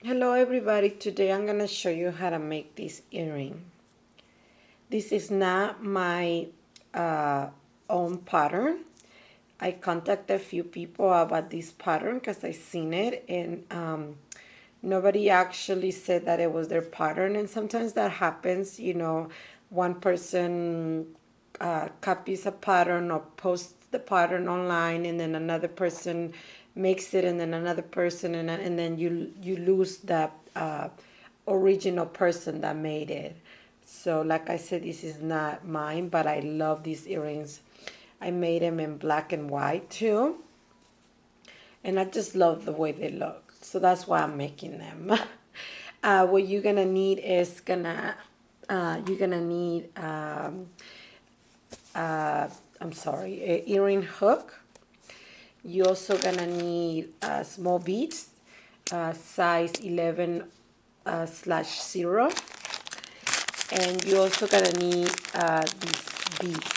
Hello everybody, today I'm going to show you how to make this earring. This is not my own pattern. I contacted a few people about this pattern because I seen it, and nobody actually said that it was their pattern, and sometimes that happens, one person copies a pattern or posts the pattern online, and then another person makes it, and then another person, and then you lose that original person that made it. So like I said, this is not mine, but I love these earrings. I made them in black and white too, and I just love the way they look. So that's why I'm making them. What you're gonna need is you're gonna need I'm sorry, a earring hook. You're also gonna need small beads, size 11 slash 0, and you're also gonna need these beads.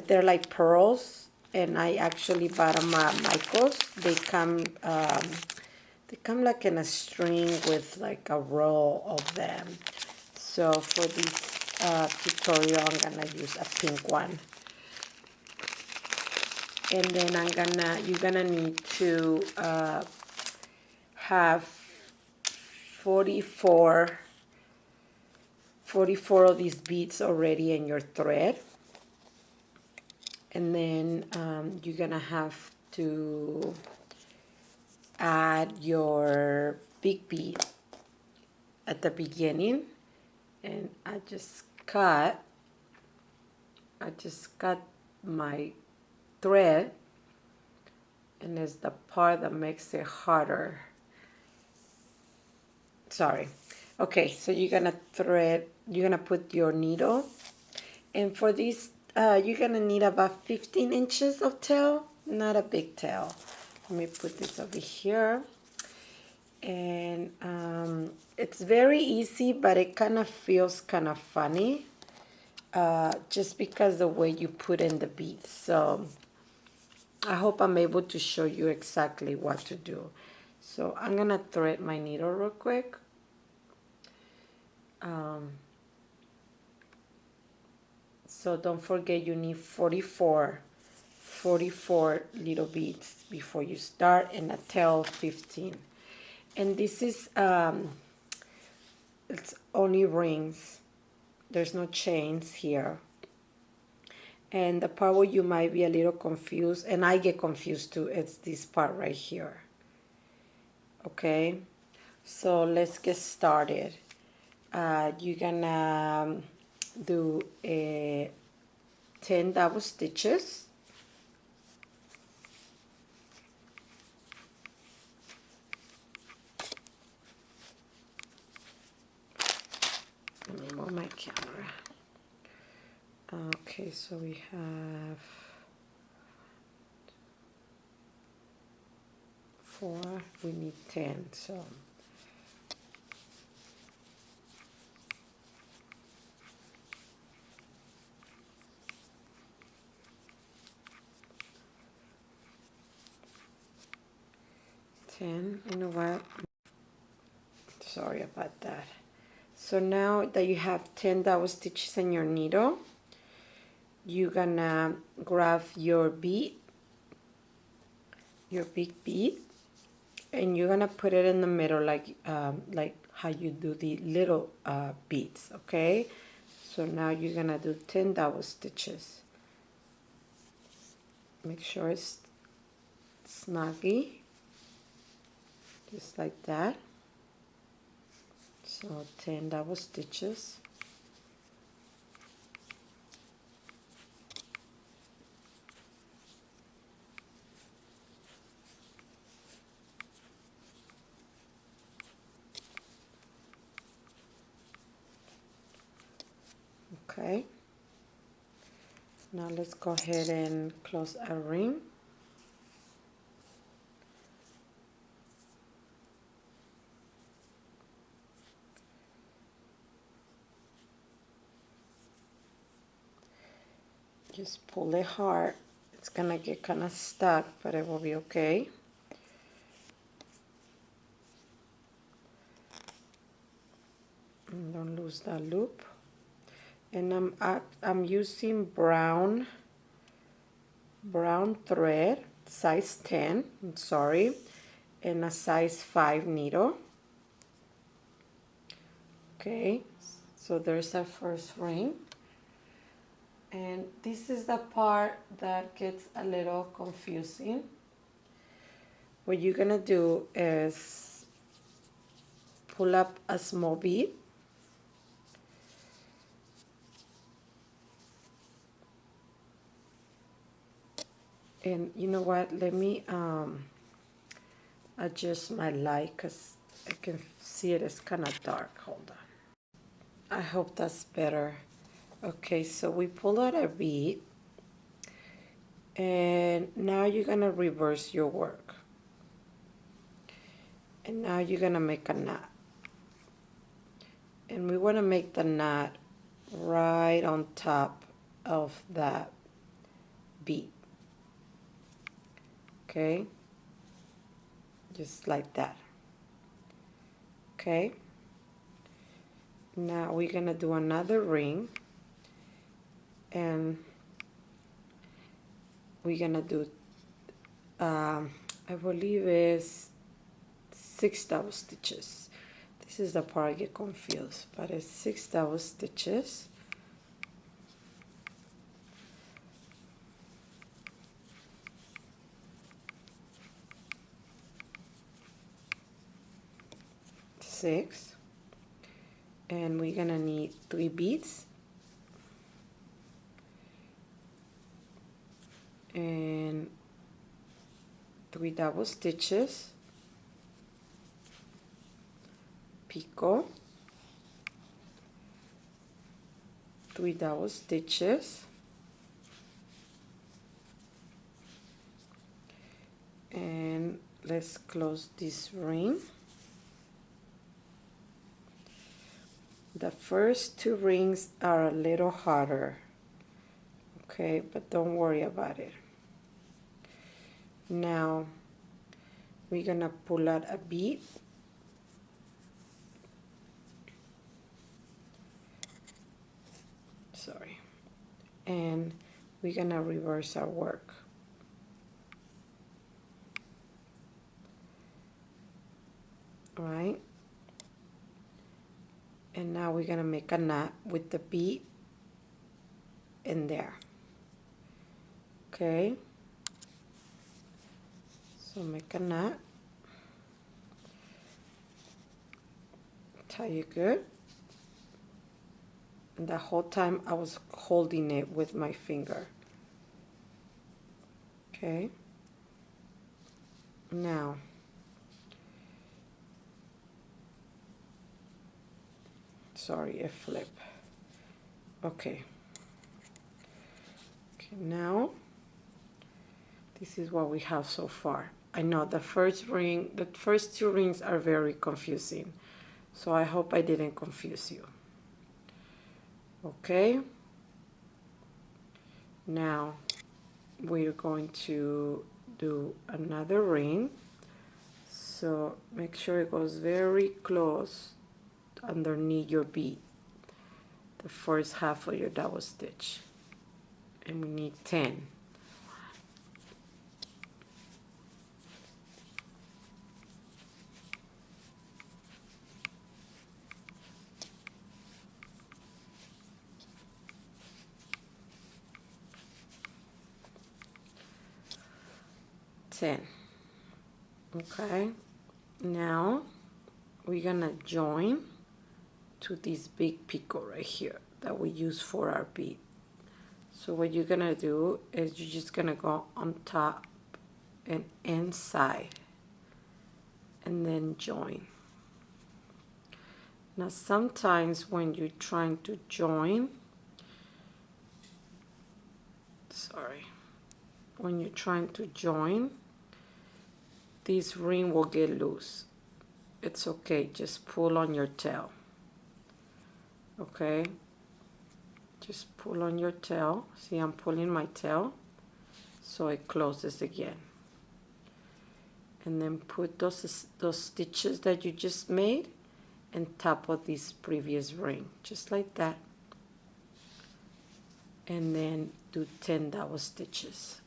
They're like pearls, and I actually bought them at Michael's. They come like in a string with like a row of them. So for this tutorial, I'm gonna use a pink one. And then you're gonna need to have 44 of these beads already in your thread. And then you're gonna have to add your big bead at the beginning. And I just cut my thread, and it's the part that makes it harder. Sorry. Okay, so you're gonna put your needle, and for this you're gonna need about 15 inches of tail, not a big tail. Let me put this over here. And it's very easy, but it kind of feels kind of funny just because the way you put in the beads. So I hope I'm able to show you exactly what to do. So I'm gonna thread my needle real quick. So don't forget, you need 44 little beads before you start, and a tail 15. And this is it's only rings, there's no chains here. And the part where you might be a little confused, and I get confused too, it's this part right here. Okay, so let's get started. You're gonna do a 10 double stitches. Let me move my camera. Okay, so we have 4, we need 10, so you know what, sorry about that. So now that you have 10 double stitches in your needle, you're gonna grab your bead, your big bead, and you're gonna put it in the middle like how you do the little beads. Okay, so now you're gonna do 10 double stitches. Make sure it's snuggy, just like that. So 10 double stitches. Okay, now let's go ahead and close our ring. Just pull it hard. It's gonna get kind of stuck, but it will be okay. And don't lose that loop. And I'm using brown thread, size 10, I'm sorry, and a size 5 needle. Okay, so there's our first ring. And this is the part that gets a little confusing. What you're gonna do is pull up a small bead. And you know what, let me adjust my light because I can see it is kind of dark. Hold on. I hope that's better. Okay, so we pull out a bead, and now you're gonna reverse your work. And now you're gonna make a knot. And we wanna make the knot right on top of that bead. Okay, just like that. Okay, now we're gonna do another ring, and we're gonna do I believe is 6 double stitches. This is the part I get confused, but it's 6 double stitches. Six, and we're gonna need 3 beads and 3 double stitches, picot, 3 double stitches, and let's close this ring. The first 2 rings are a little harder, okay, but don't worry about it. Now we're gonna pull out a bead, sorry, and we're gonna reverse our work. All right, and now we're gonna make a knot with the bead in there. Okay, so make a knot, tie it good, and the whole time I was holding it with my finger. Okay, now sorry, a flip. Okay, now this is what we have so far. I know the first 2 rings are very confusing, so I hope I didn't confuse you. Okay, now we're going to do another ring, so make sure it goes very close underneath your bead, the first half of your double stitch, and we need 10. Okay, now we're gonna join to this big picot right here that we use for our bead. So what you're gonna do is you're just gonna go on top and inside and then join. Now sometimes when you're trying to join, when you're trying to join, this ring will get loose. It's okay, just pull on your tail. Okay, just pull on your tail. See, I'm pulling my tail so it closes again. And then put those stitches that you just made on top of this previous ring, just like that, and then do 10 double stitches.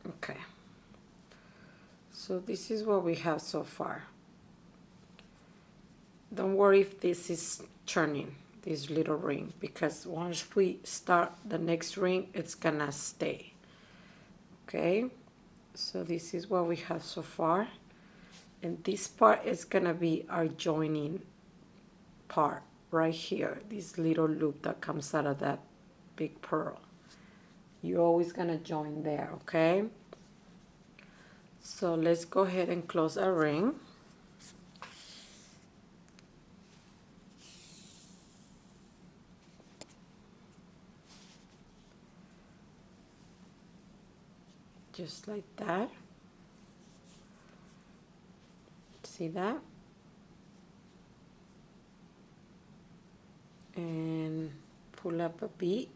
Okay, so this is what we have so far. Don't worry if this is turning, this little ring, because once we start the next ring, it's gonna stay. Okay, so this is what we have so far, and this part is gonna be our joining part right here, this little loop that comes out of that big pearl. You're always gonna join there, okay? So let's go ahead and close our ring. Just like that. See that? And pull up a bead.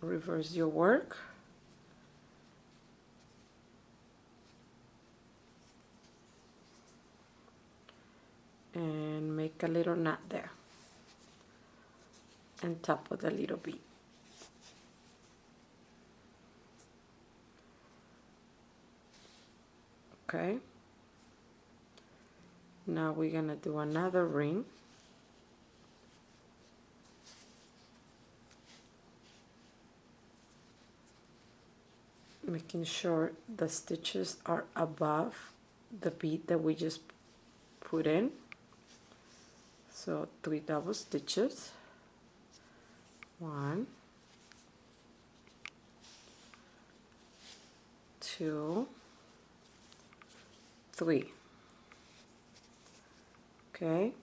Reverse your work. And make a little knot there on top of the little bead. Okay. Now we're gonna do another ring. Making sure the stitches are above the bead that we just put in. So 3 double stitches. 1, 2, 3. Okay.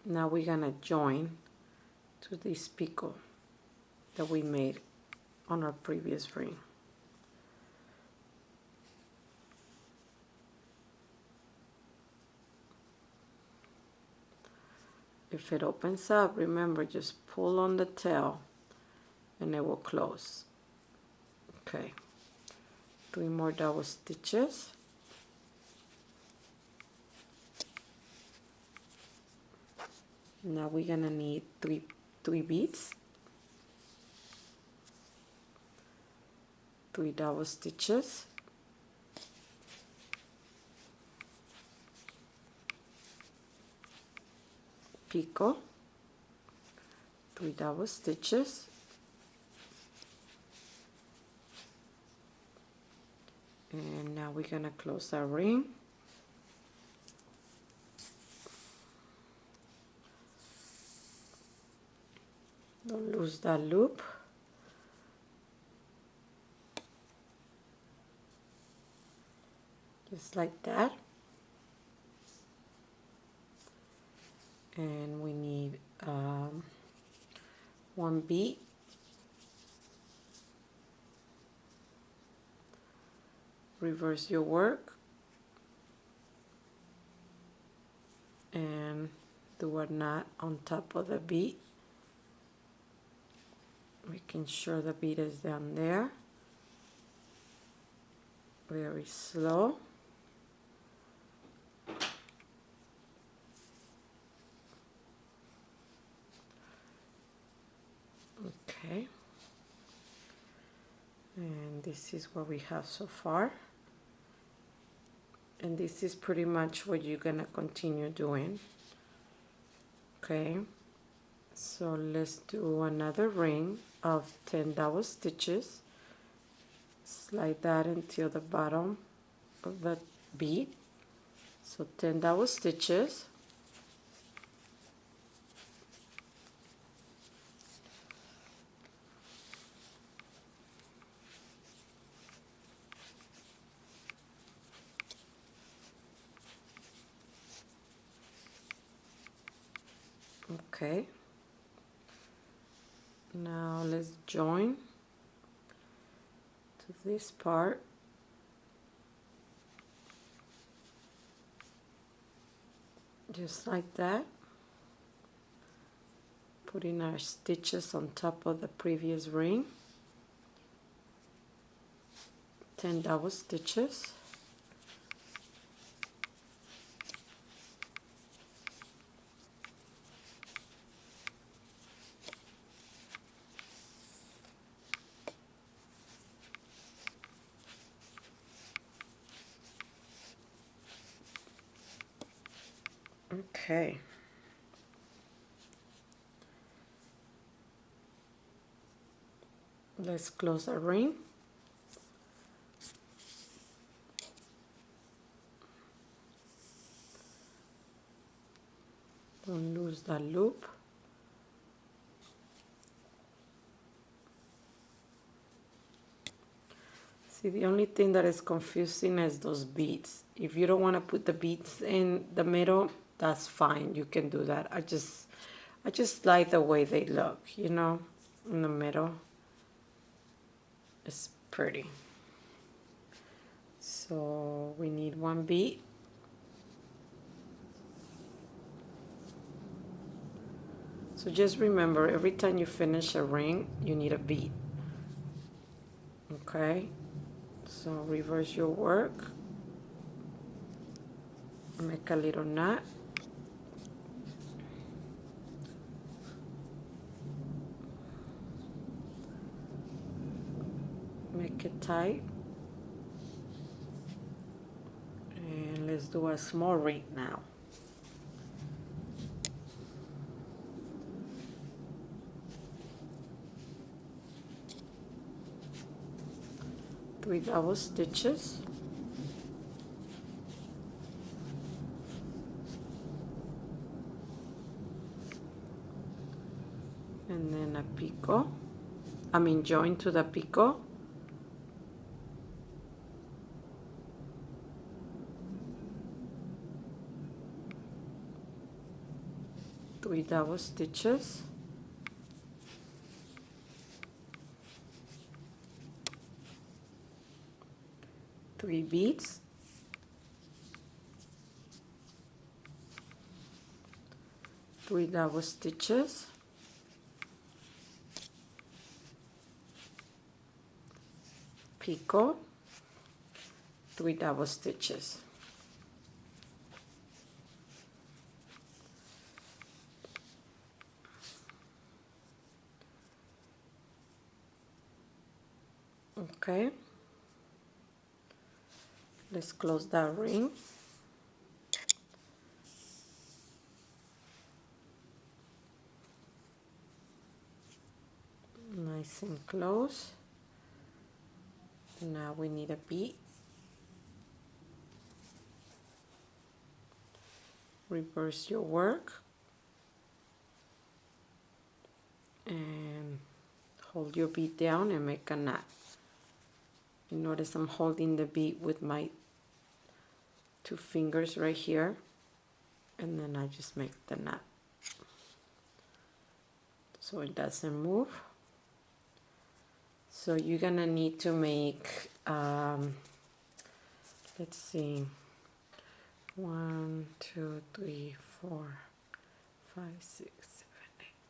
Now we're gonna join to this picot that we made on our previous ring. If it opens up, remember, just pull on the tail and it will close. Okay, 3 more double stitches. Now we're gonna need three beads, 3 double stitches, picot, 3 double stitches, and now we're gonna close our ring. Don't lose that loop. Just like that. And we need 1 bead, reverse your work, and do a knot on top of the bead, making sure the bead is down there. Very slow. Okay, and this is what we have so far, and this is pretty much what you're gonna continue doing. Okay, so let's do another ring of 10 double stitches. Slide that until the bottom of the bead, so 10 double stitches. Okay. Now let's join to this part. Just like that. Putting our stitches on top of the previous ring. 10 double stitches. Okay. Let's close our ring. Don't lose that loop. See, the only thing that is confusing is those beads. If you don't want to put the beads in the middle, that's fine. You can do that. I just like the way they look, you know, in the middle. It's pretty. So we need one bead. So just remember, every time you finish a ring, you need a bead. Okay? So reverse your work. Make a little knot. Make it tight. And let's do a small ring now. Three double stitches. And then a picot. Join to the picot. Three double stitches. Three beads. Three double stitches. Picot. Three double stitches. Okay. Let's close that ring. Nice and close. Now we need a bead. Reverse your work. And hold your bead down and make a knot. You notice I'm holding the bead with my two fingers right here, and then I just make the knot so it doesn't move. So you're gonna need to make let's see, 1 2 3 4 5 6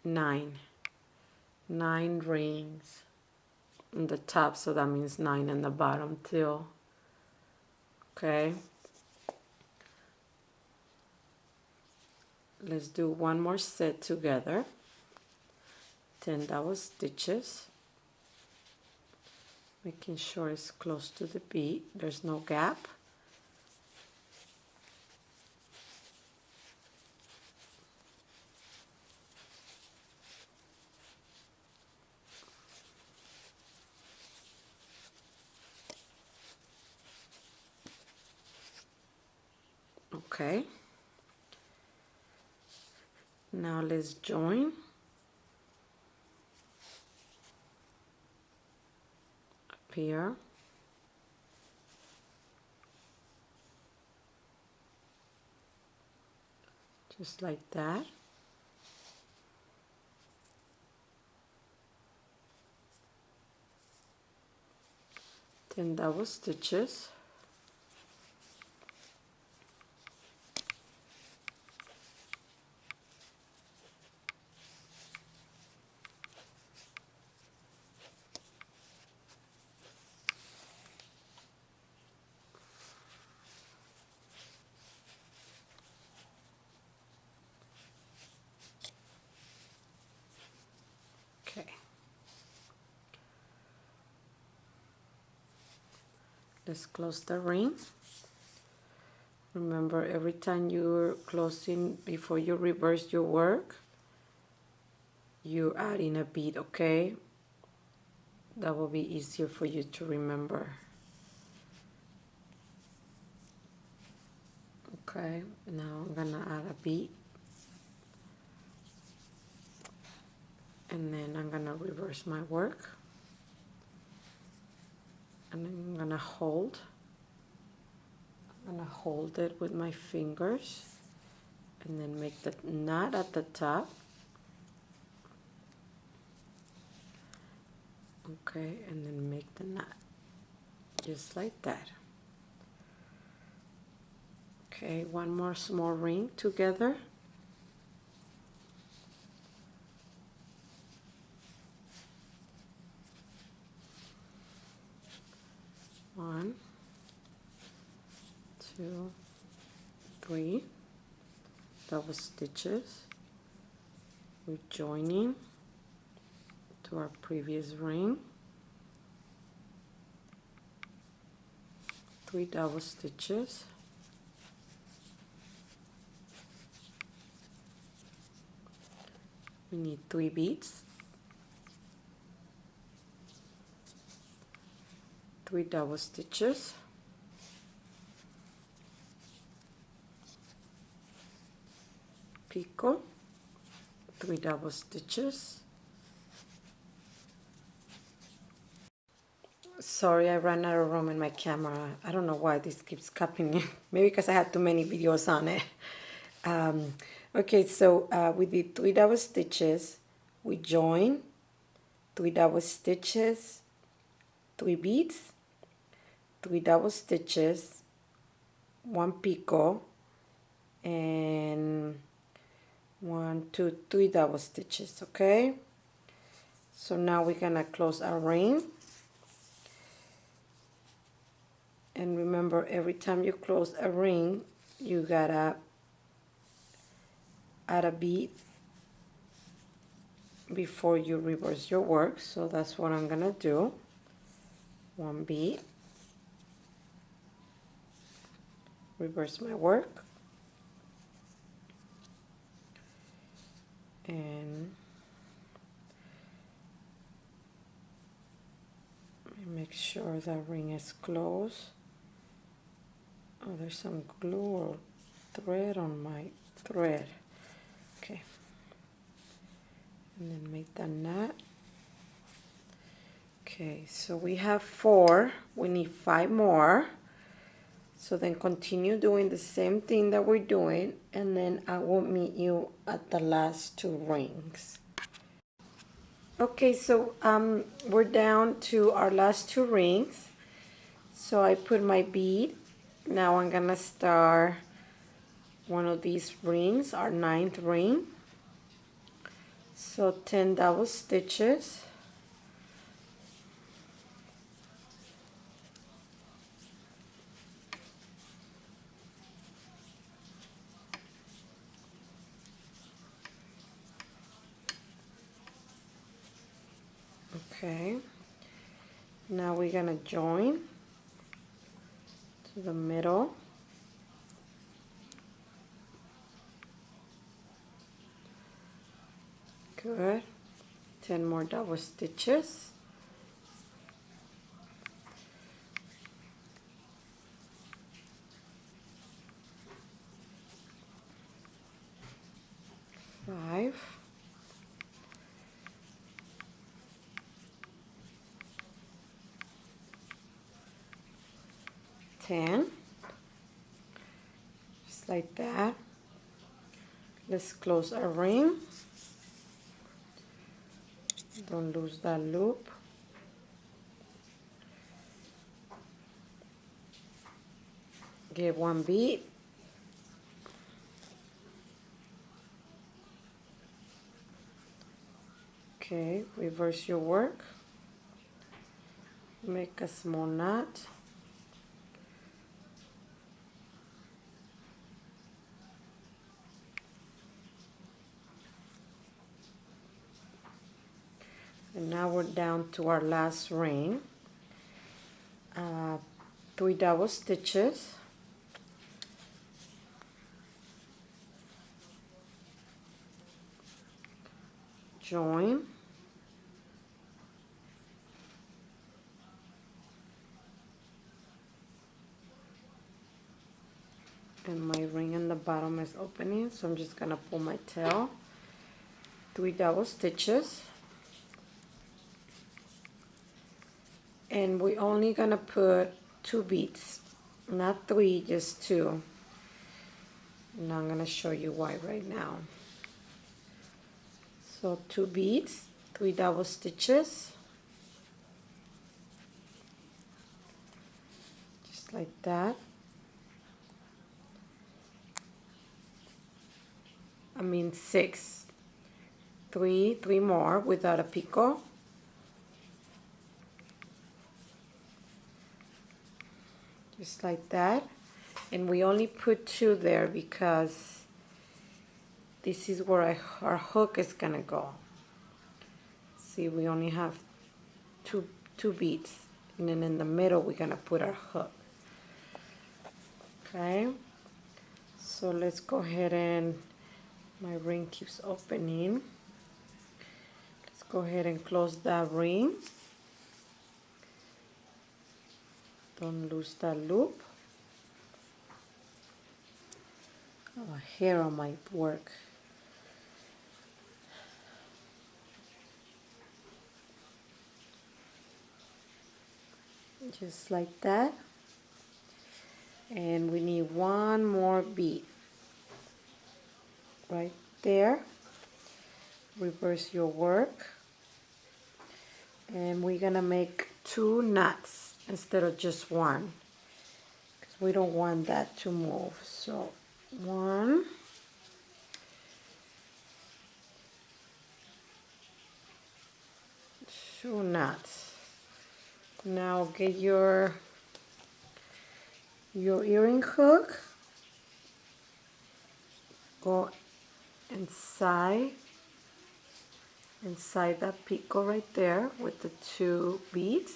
7 8 9 rings on the top, so that means 9 on the bottom too. Okay, let's do one more set together. 10 double stitches, making sure it's close to the bead, there's no gap. Okay, now let's join. Up here. Just like that. 10 double stitches. Okay. Let's close the ring. Remember, every time you're closing, before you reverse your work, you add in a bead, okay? That will be easier for you to remember. Okay, now I'm gonna add a bead. And then I'm gonna reverse my work. And I'm gonna hold. I'm gonna hold it with my fingers. And then make the knot at the top. Okay, and then make the knot. Just like that. Okay, one more small ring together. One, two, three double stitches. We're joining to our previous ring. 3 double stitches. We need 3 beads. 3 double stitches. Picot, 3 double stitches. Sorry, I ran out of room in my camera. I don't know why this keeps cupping. Maybe because I have too many videos on it. Okay, so we did 3 double stitches. We join 3 double stitches, 3 beads, 3 double stitches, 1 picot, and 1, 2, 3 double stitches. Okay, so now we're gonna close our ring. And remember, every time you close a ring, you gotta add a bead before you reverse your work. So that's what I'm gonna do. 1 bead, reverse my work, and make sure the ring is closed. Oh, there's some glue or thread on my thread. Okay, and then make the knot. Okay, so we have 4. We need 5 more. So then continue doing the same thing that we're doing, and then I will meet you at the last 2 rings. Okay, so we're down to our last 2 rings. So I put my bead. Now I'm gonna start one of these rings, our 9th ring. So 10 double stitches. Okay, now we're gonna join to the middle. Good. 10 more double stitches. Five. 10. Just like that. Let's close our ring. Don't lose that loop. Get one bead. Okay, reverse your work. Make a small knot. And now we're down to our last ring. 3 double stitches. Join. And my ring in the bottom is opening, so I'm just gonna pull my tail. 3 double stitches. And we're only gonna put 2 beads, not 3, just 2. And I'm gonna show you why right now. So 2 beads, 3 double stitches, just like that. I mean 6. 3 more without a picot. Just like that. And we only put 2 there because this is where our hook is gonna go. See, we only have two beads, and then in the middle we're gonna put our hook. Okay, so let's go ahead and, my ring keeps opening. Let's go ahead and close that ring. Don't lose that loop. Oh, a hair on my work. Just like that. And we need 1 more bead right there. Reverse your work. And we're gonna make 2 knots instead of just 1, because we don't want that to move. So 1, 2 knots. Now get your earring hook, go inside that picot right there with the 2 beads,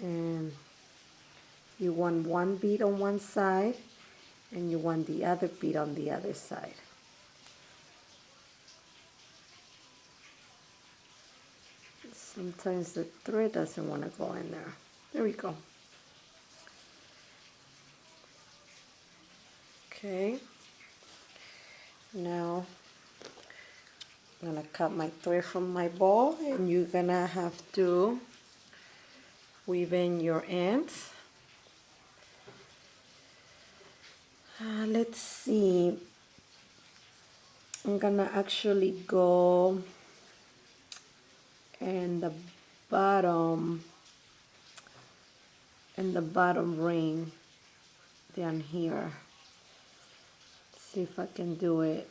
and you want 1 bead on one side and you want the other bead on the other side. Sometimes the thread doesn't want to go in there. There we go. Okay. Now I'm gonna cut my thread from my ball, and you're gonna have to weave in your ends. Let's see. I'm gonna actually go in the bottom ring down here. See if I can do it.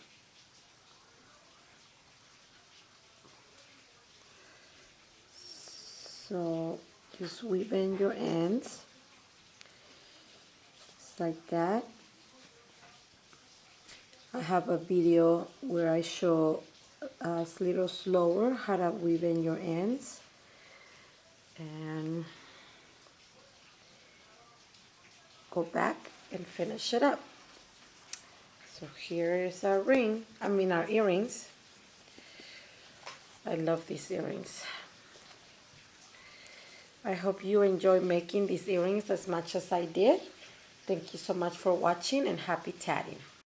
So just weave in your ends just like that. I have a video where I show a little slower how to weave in your ends, and go back and finish it up. So here is our ring, our earrings. I love these earrings. I hope you enjoy making these earrings as much as I did. Thank you so much for watching, and happy tatting.